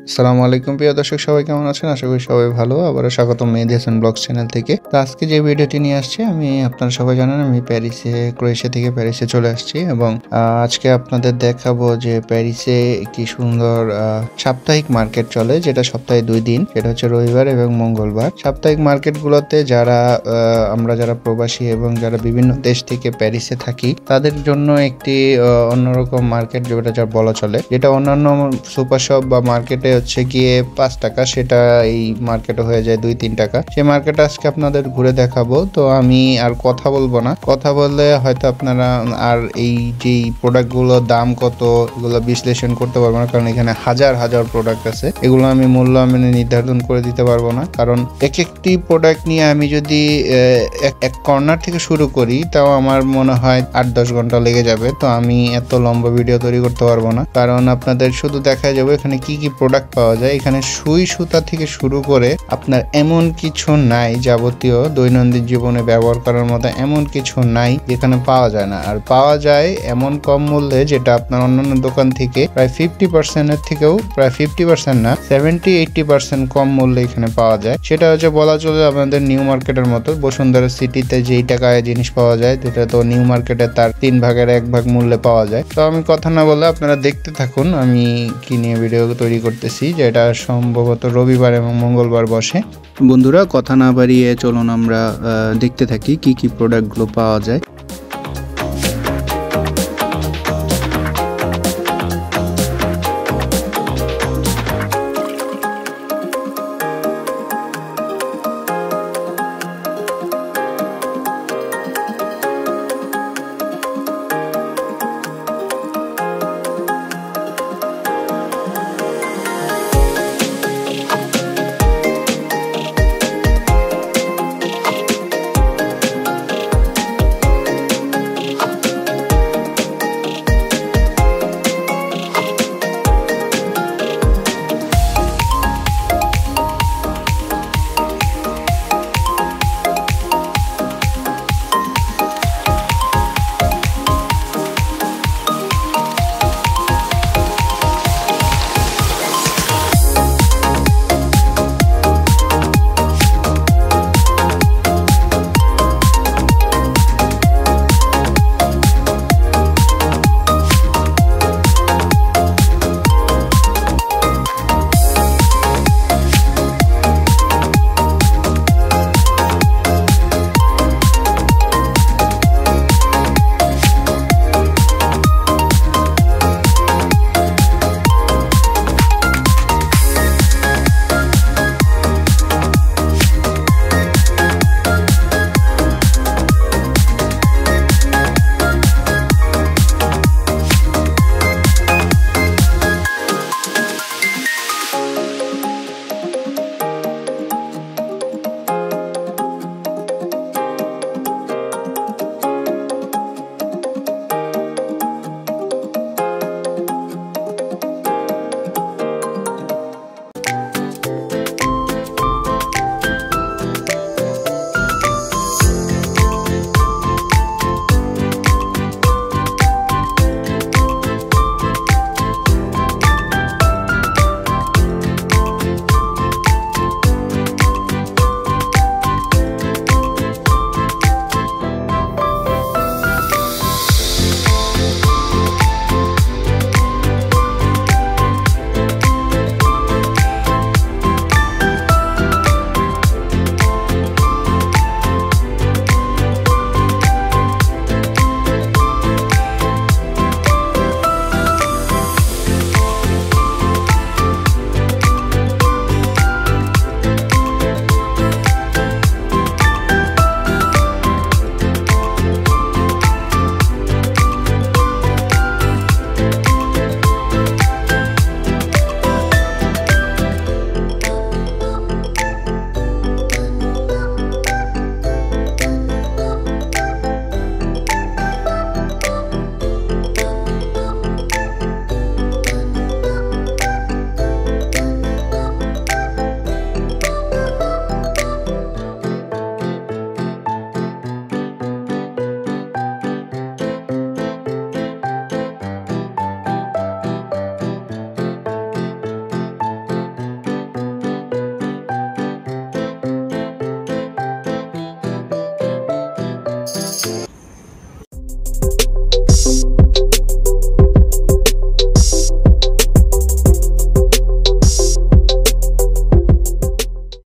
আসসালামু আলাইকুম প্রিয় দর্শক, সবাই কেমন আছেন? আশা করি সবাই ভালো। আবারও স্বাগতম মেহেদী হাসান ব্লগস চ্যানেল থেকে। তো আজকে যে ভিডিওটি নিয়ে আসছি, আপনারা সবাই জানেন আমি ক্রোয়েশিয়া থেকে প্যারিসে চলে আসছি এবং আজকে আপনাদের দেখাবো যে প্যারিসে একটি সুন্দর সাপ্তাহিক মার্কেট চলে, যেটা সপ্তাহে 2 দিন, সেটা হচ্ছে রবিবার এবং মঙ্গলবার। সাপ্তাহিক মার্কেটগুলোতে আমরা যারা প্রবাসী এবং যারা বিভিন্ন দেশ থেকে প্যারিসে থাকি তাদের জন্য একটি অন্যরকম মার্কেট যা বলা চলে, যেটা অন্যান্য সুপার শপ বা মার্কেটে হচ্ছে গিয়ে 5 টাকা, সেটা এই মার্কেটে হয়ে যায় 2-3 টাকা। সেই মার্কেটে আজকে আপনাদের ঘুরে দেখাবো। তো আমি আর কথা বলবো না, কথা বললে হয়তো আপনারা আর এই যে প্রোডাক্টগুলোর দাম কত এগুলো বিশ্লেষণ করতে পারবো না, কারণ এখানে হাজার হাজার প্রোডাক্ট আছে। এগুলো আমি মূল্য নির্ধারণ করে দিতে পারবো না, কারণ একটি প্রোডাক্ট নিয়ে আমি যদি এক কর্নার থেকে শুরু করি তাও আমার মনে হয় 8-10 ঘন্টা লেগে যাবে। তো আমি এত লম্বা ভিডিও তৈরি করতে পারবো না, কারণ আপনাদের শুধু দেখা যাবে এখানে কি কি প্রোডাক্ট পাওয়া যায়। এখানে সুই সুতা থেকে শুরু করে আপনার এমন কিছু নাই, যাবতীয় দৈনন্দিন জীবনে ব্যবহার করার মতো এমন কিছু নাই যেখানে পাওয়া যায় না। আর পাওয়া যায় এমন কম মূল্যে, যেটা আপনার অন্যান্য দোকান থেকে প্রায় 50% এর থেকেও, প্রায় 50% না 70-80% কম মূল্যে এখানে পাওয়া যায়। সেটা হচ্ছে বলা চলে আপনাদের নিউ মার্কেটের মতো। বসুন্ধরা সিটিতে যেই টাকায় জিনিস পাওয়া যায়, যেটা তো নিউ মার্কেটে তার 3 ভাগের 1 ভাগ মূল্যে পাওয়া যায়। তো আমি কথা না বলে আপনারা দেখতে থাকুন আমি কি নিয়ে ভিডিও তৈরি করতেছি, যেটা সম্ভবত রবিবার এবং মঙ্গলবার বসে। বন্ধুরা, কথা না বাড়িয়ে চলুন আমরা দেখতে থাকি কি কি প্রোডাক্টগুলো পাওয়া যায়।